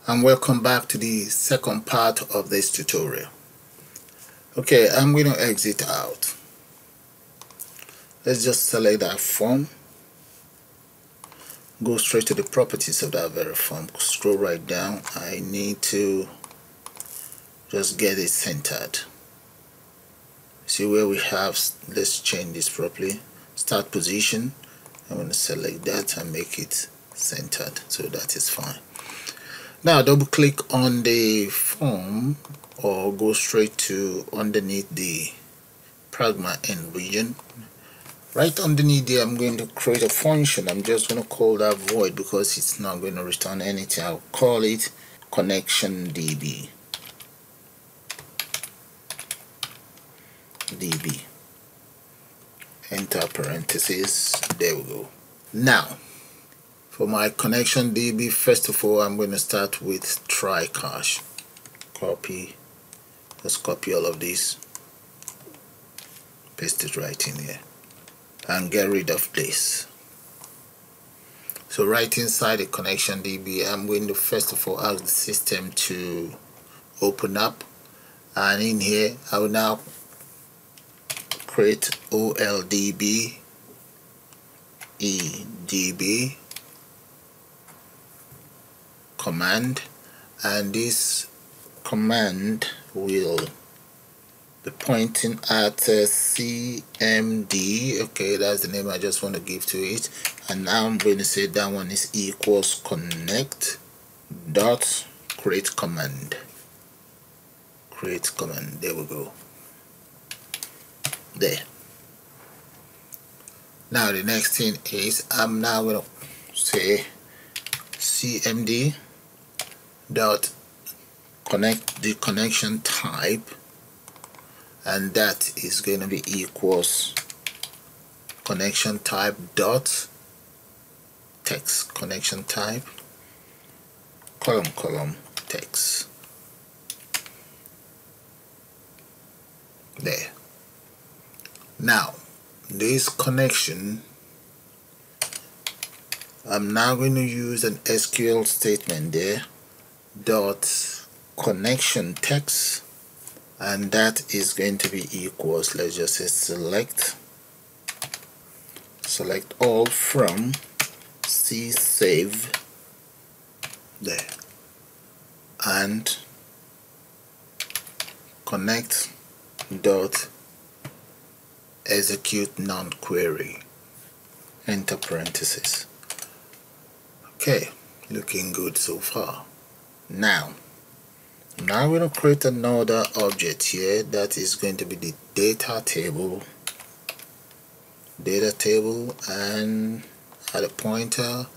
And welcome back to the second part of this tutorial. Okay, I'm going to exit out. Let's just select that form, go straight to the properties of that very form, scroll right down. I need to just get it centered. See where we have, let's change this properly, start position. I'm going to select that and make it centered, so that is fine. Now double click on the form or go straight to underneath the pragma end region. Right underneath there, I'm going to create a function. I'm just going to call that void because it's not going to return anything. I'll call it connection db. Enter parentheses. There we go. Now for my connection db, first of all, I'm going to start with try cache. Copy. Let's copy all of this, paste it right in here, and get rid of this. So right inside the connection db, I'm going to first of all ask the system to open up, and in here I will now create oldb edb command, and this command will be pointing at cmd. Okay, that's the name I just want to give to it. And now I'm going to say that one is equals connect dot create command. There we go. There. Now the next thing is I'm now going to say cmd dot connect the connection type, and that is going to be equals connection type dot text, connection type column text. There. Now this connection, I'm now going to use an SQL statement there, dot connection text, and that is going to be equals, let's just say select all from csave there, and connect dot execute non-query, enter parentheses. Okay, looking good so far. Now I'm going to create another object here that is going to be the data table, and add a pointer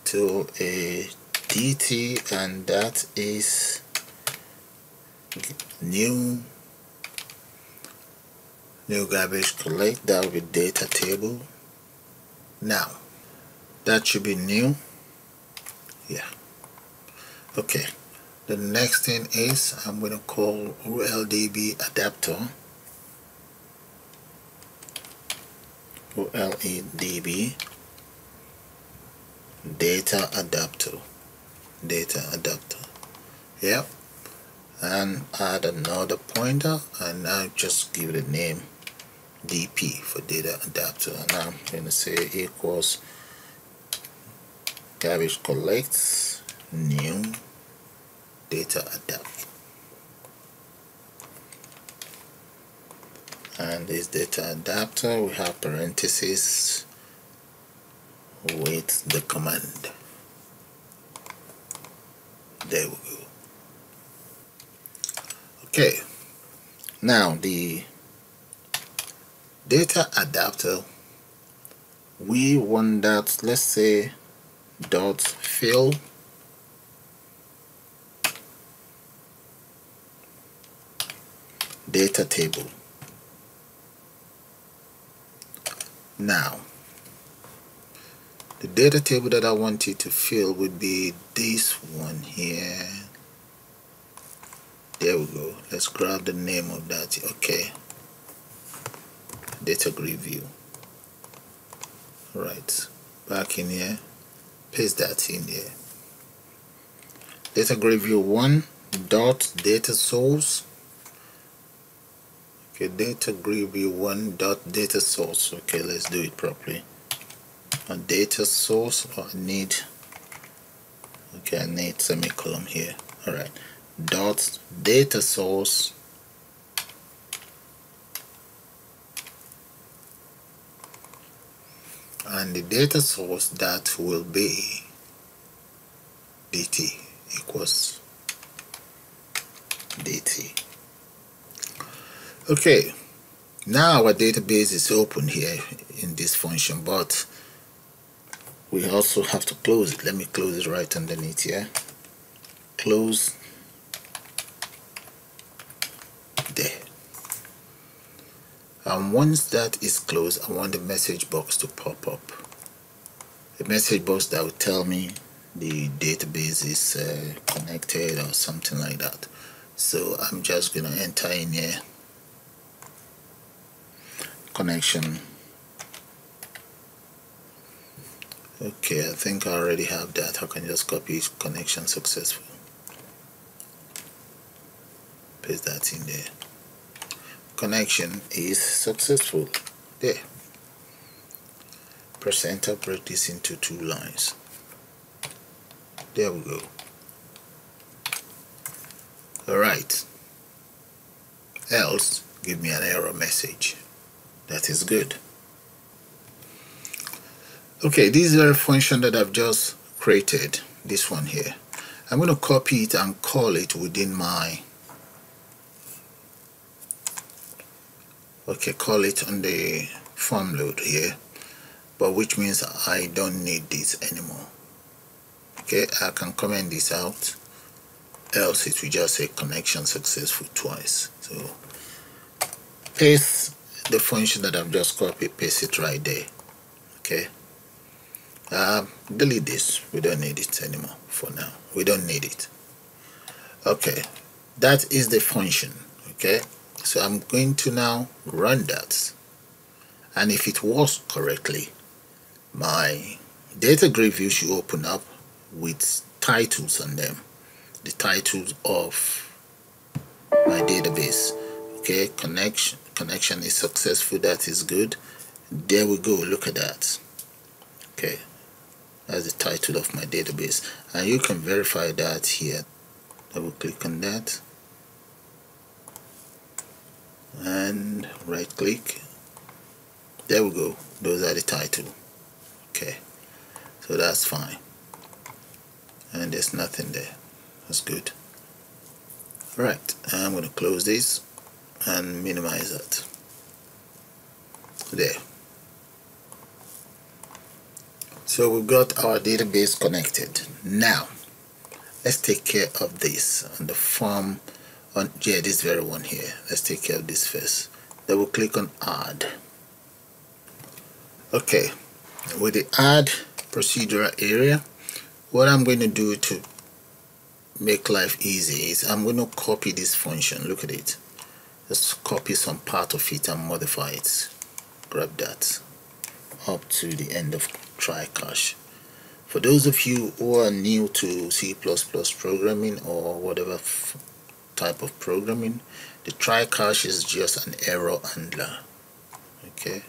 to a dt, and that is new garbage collect. That will be data table. Now that should be new. Yeah. Okay. The next thing is I'm going to call oldb adapter, oldb data adapter. Yep. And add another pointer, and I'll just give it a name dp for data adapter, and I'm going to say equals garbage collects new data adapter, and this data adapter we have parentheses with the command. There we go. Okay, now the data adapter, we want that, let's say dot fill data table. Now the data table that I want you to fill would be this one here. There we go. Let's grab the name of that. Okay, data grid view. Right, back in here, paste that in there. data grid view 1 dot data source. Okay, data grid view 1 dot data source. Okay, let's do it properly. A data source, I need semicolon here. All right, dot data source and the data source that will be dt equals dt. Okay, now our database is open here in this function, but we also have to close it. Let me close it right underneath here. Close there. And once that is closed, I want the message box to pop up. A message box that will tell me the database is connected or something like that. So I'm just gonna enter in here connection. Okay, I think I already have that. I can just copy connection successful, paste that in there. Connection is successful. There. Press enter, break this into 2 lines. There we go. Alright. Else, give me an error message. That is good. Okay, this is a function that I've just created, this one here. I'm going to copy it and call it within my, call it on the form load here, but which means I don't need this anymore. Okay, I can comment this out, else it will just say connection successful twice. So paste the function that I've just copied, paste it right there. Okay, delete this, we don't need it anymore for now, we don't need it. Okay, that is the function. Okay, so I'm going to now run that, and if it works correctly, my data grid view should open up with titles on them, the titles of my database. Okay, connection is successful, that is good. There we go, look at that. Okay, that's the title of my database, and you can verify that here. Double click on that and right click. There we go, those are the title. Okay, so that's fine, and there's nothing there. That's good. Right, I'm going to close this and minimize that. There. So we've got our database connected. Now let's take care of this on the form, on this very one here. Let's take care of this first. Double click on add. Okay, with the add procedural area, what I'm going to do to make life easy is I'm going to copy this function. Look at it. Just copy some part of it and modify it. Grab that up to the end of try catch. For those of you who are new to C++ programming or whatever type of programming, the try catch is just an error handler. Okay,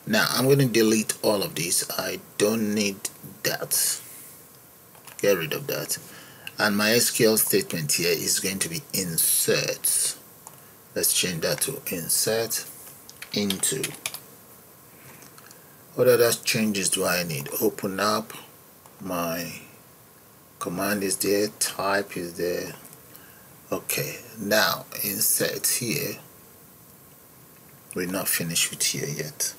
now I'm going to delete all of this. I don't need that. Get rid of that. And my SQL statement here is going to be insert. Let's change that to insert into. What other changes do I need? Open up, my command is there, type is there. Okay, now insert here. We're not finished with here yet.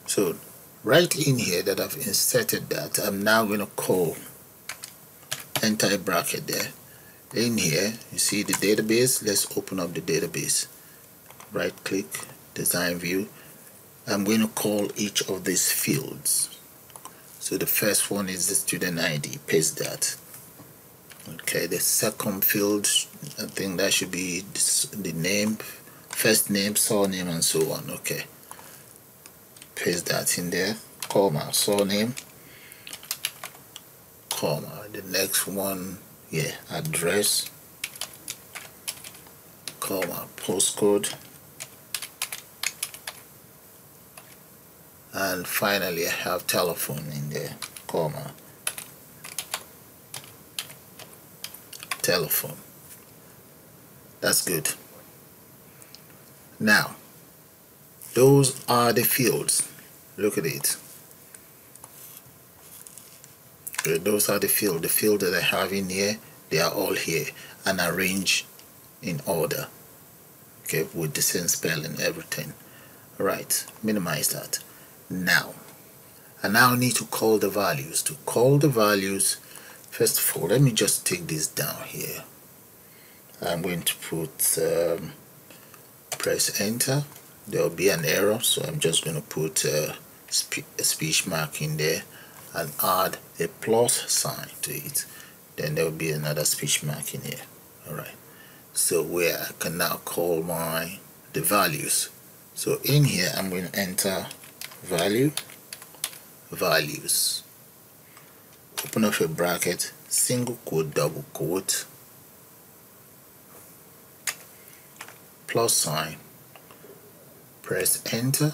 So right in here that I've inserted that, I'm now going to call, enter a bracket there. In here you see the database. Let's open up the database. Right click, design view. I'm going to call each of these fields. So the first one is the student ID, paste that. Okay, the second field, I think that should be the name, first name, surname, and so on. Okay, paste that in there, comma, surname, comma. The next one, yeah, address, comma, postcode, and finally I have telephone in there, comma, telephone. That's good. Now those are the fields. Look at it. Okay, those are the fields. The field that I have in here, they are all here and arranged in order, okay, with the same spelling, everything. All right, minimize that. Now I now need to call the values. To call the values, first of all, let me just take this down here. I'm going to put press enter. There will be an error, so I'm just going to put a speech mark in there and add a plus sign to it. Then there will be another speech mark in here. Alright, so where I can now call the values. So in here I'm going to enter values, open up a bracket, single quote, double quote, plus sign, press enter.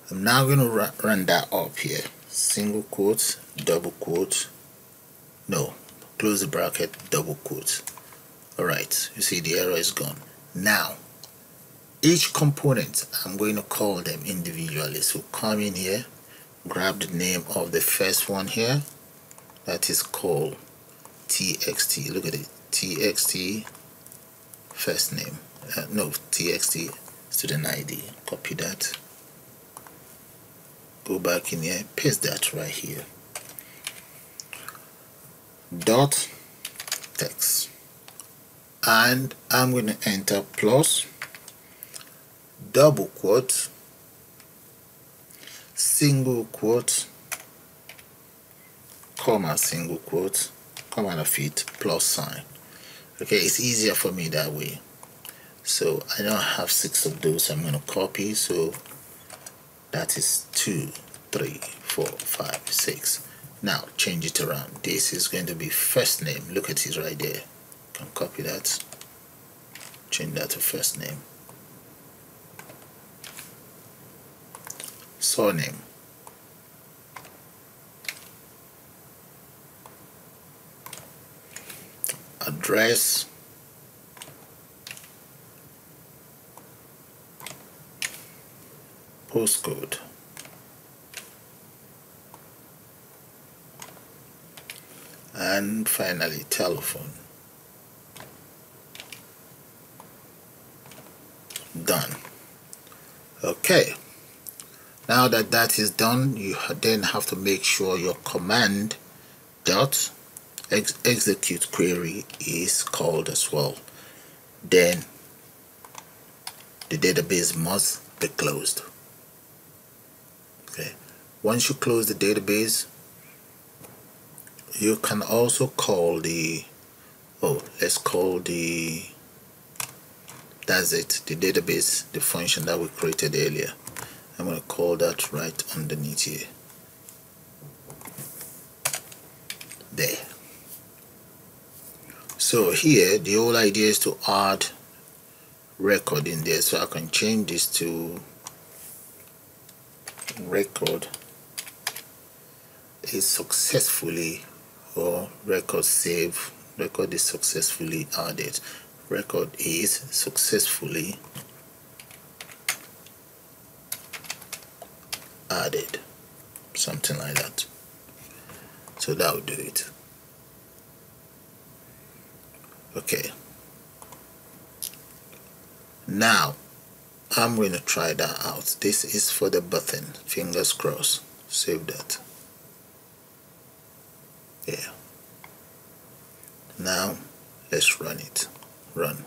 I'm now going to run that up here, single quote, double quote, no, close the bracket, double quote. Alright, you see the error is gone. Now each component I'm going to call them individually. So come in here, grab the name of the first one here, that is called txt. Look at it, txt first name, no, txt student ID. Copy that, go back in here, paste that right here, dot text, and I'm going to enter plus, double quote, single quote, comma, single quote, comma of it, plus sign. Okay, it's easier for me that way. So I now have 6 of those. I'm going to copy, so that is 2, 3, 4, 5, 6. Now change it around. This is going to be first name. Look at it right there. You can copy that, change that to first name. Surname, address, postcode, and finally telephone. Done. Okay, now that that is done, you then have to make sure your command dot execute query is called as well. Then the database must be closed. Okay, once you close the database, you can also call the, let's call the, that's it, the database, the function that we created earlier. I'm going to call that right underneath here. There. So here the whole idea is to add record in there, so I can change this to record is successfully, or record save, record is successfully added, record is successfully added, something like that. So that will do it. Okay, now I'm going to try that out. This is for the button, fingers crossed. Save that. Yeah. Now let's run it. Run.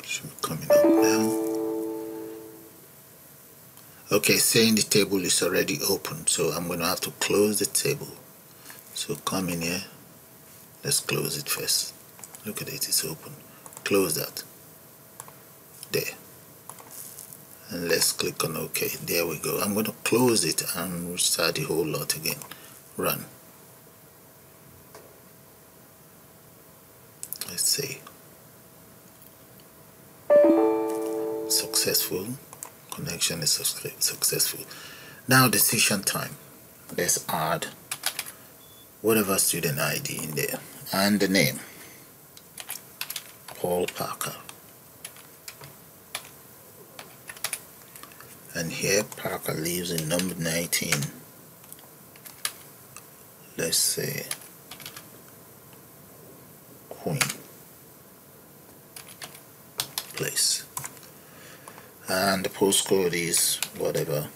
Should be coming up now. Okay, saying the table is already open, so I'm going to have to close the table. So come in here, let's close it first. Look at it, it's open. Close that. There. and let's click on OK. There we go. I'm going to close it and restart the whole lot again. Run. Let's see. Successful. Connection is successful. Now decision time. Let's add whatever student ID in there and the name, Paul Parker. And here Parker lives in number 19. Let's say Queen Place. And the postcode is whatever.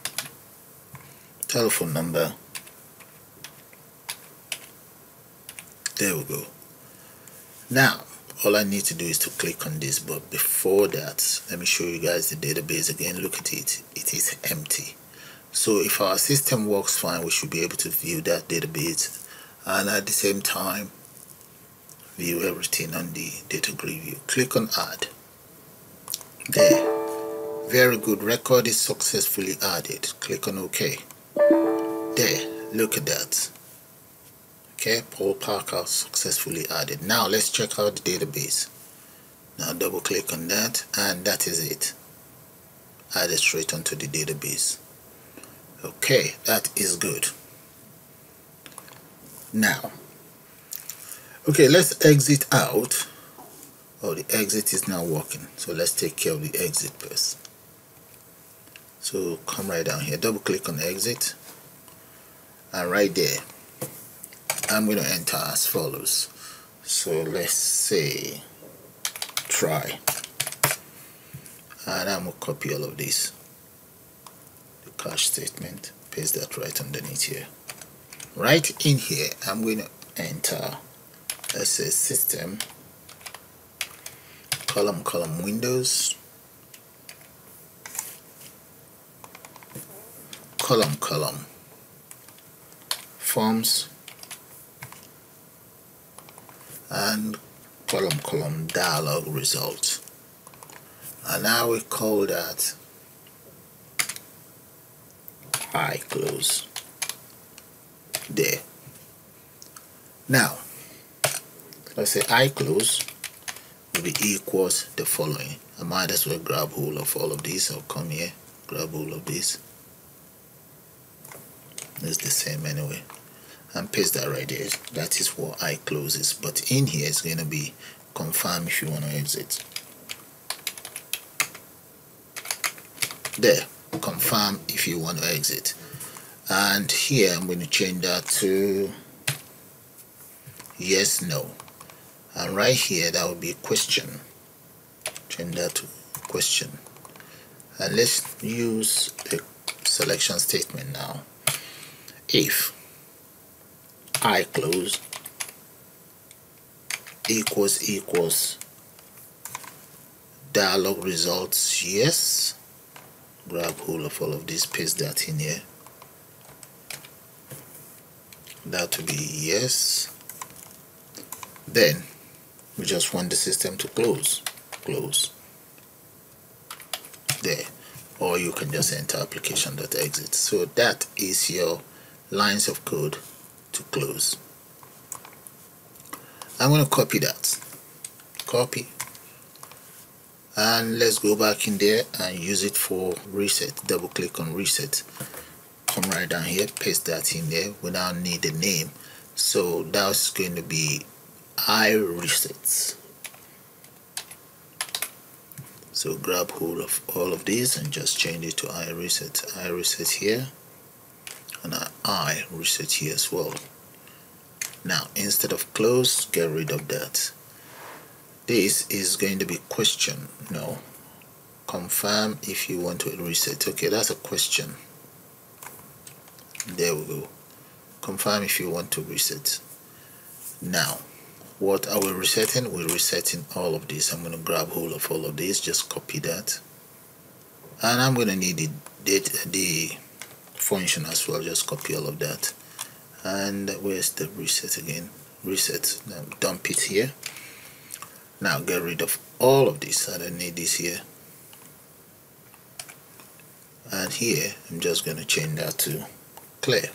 Telephone number. There we go. Now all I need to do is to click on this, but before that let me show you guys the database again. Look at it, it is empty. So if our system works fine, we should be able to view that database and at the same time view everything on the data grid view. Click on add. There, very good, record is successfully added. Click on OK. There, look at that. Okay, Paul Parker successfully added. Now let's check out the database. Now double click on that and that is it. Added straight onto the database. Okay, that is good. Now, okay, let's exit out. Oh, the exit is not working. So let's take care of the exit first. So come right down here, double click on exit. And right there, I'm going to enter as follows. So let's say try. And I'm going to copy all of this. The cache statement, paste that right underneath here. Right in here, I'm going to enter, let's say system, column Windows, column forms, and column dialog results. And now we call that I close. There. Now let's say I close will be equals the following. I might as well grab hold of all of these. I'll come here, grab hold of this. It's the same anyway, and paste that right there. That is what I closes, but in here it's going to be confirm if you want to exit. There, confirm if you want to exit. And here I'm going to change that to yes, no. And right here that will be a question. Change that to question. And let's use the selection statement now. If I close equals dialog results yes, grab hold of all of this, paste that in here. That will be yes. Then we just want the system to close. There, or you can just enter application.exit. So that is your lines of code to close. I'm going to copy that. Copy. And let's go back in there and use it for reset. Double click on reset. Come right down here, paste that in there. We now need the name. So that's going to be I reset. So grab hold of all of these and just change it to I reset. I reset here. And I reset here as well. Now instead of close, get rid of that. This is going to be question. No, confirm if you want to reset. Okay, that's a question. There we go. Confirm if you want to reset. Now what are we resetting? We're resetting all of this. I'm going to grab hold of all of this, just copy that, and I'm going to need the function as well. Just copy all of that. And where's the reset again? Reset. Now dump it here. Now get rid of all of this. I don't need this here. and here I'm just going to change that to clear.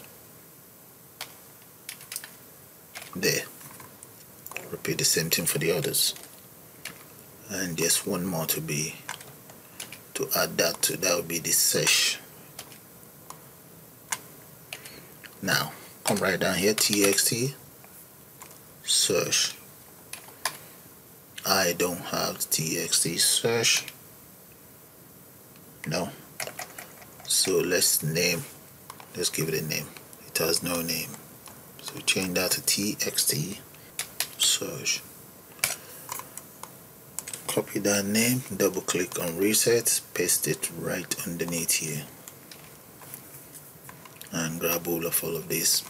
There. Repeat the same thing for the others, and just one more to add that to. That would be the search. Now come right down here, txt search. I don't have txt search, no, so let's give it a name. It has no name, so change that to txt search. Copy that name, double click on reset, paste it right underneath here, and grab all of this,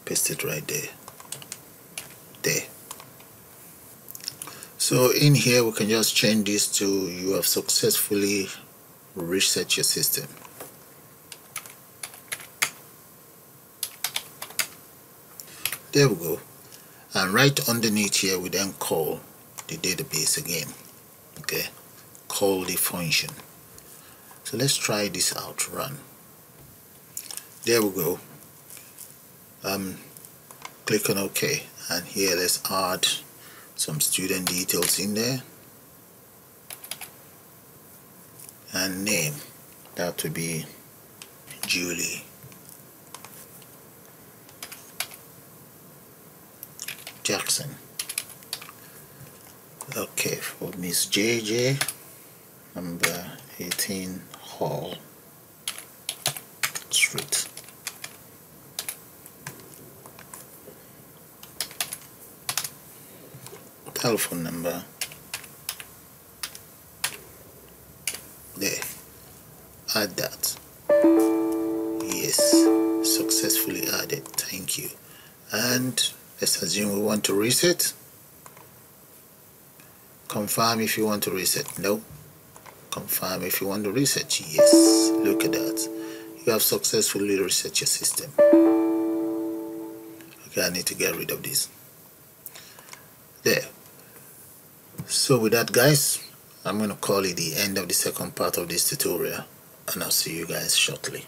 paste it right there. So in here we can just change this to you have successfully reset your system. There we go. And right underneath here we then call the database again. Okay, call the function. So let's try this out. Run. There we go. Click on OK, and here let's add some student details in there, and name, that would be Julie Jackson. Okay, for Miss JJ, number 18 Hall Street. Telephone number, there, add that. Yes, successfully added, thank you. And let's assume we want to reset. Confirm if you want to reset. No. Confirm if you want to reset. Yes, look at that, you have successfully reset your system. Okay, I need to get rid of this. There. So with that, guys, I'm going to call it the end of the second part of this tutorial, and I'll see you guys shortly.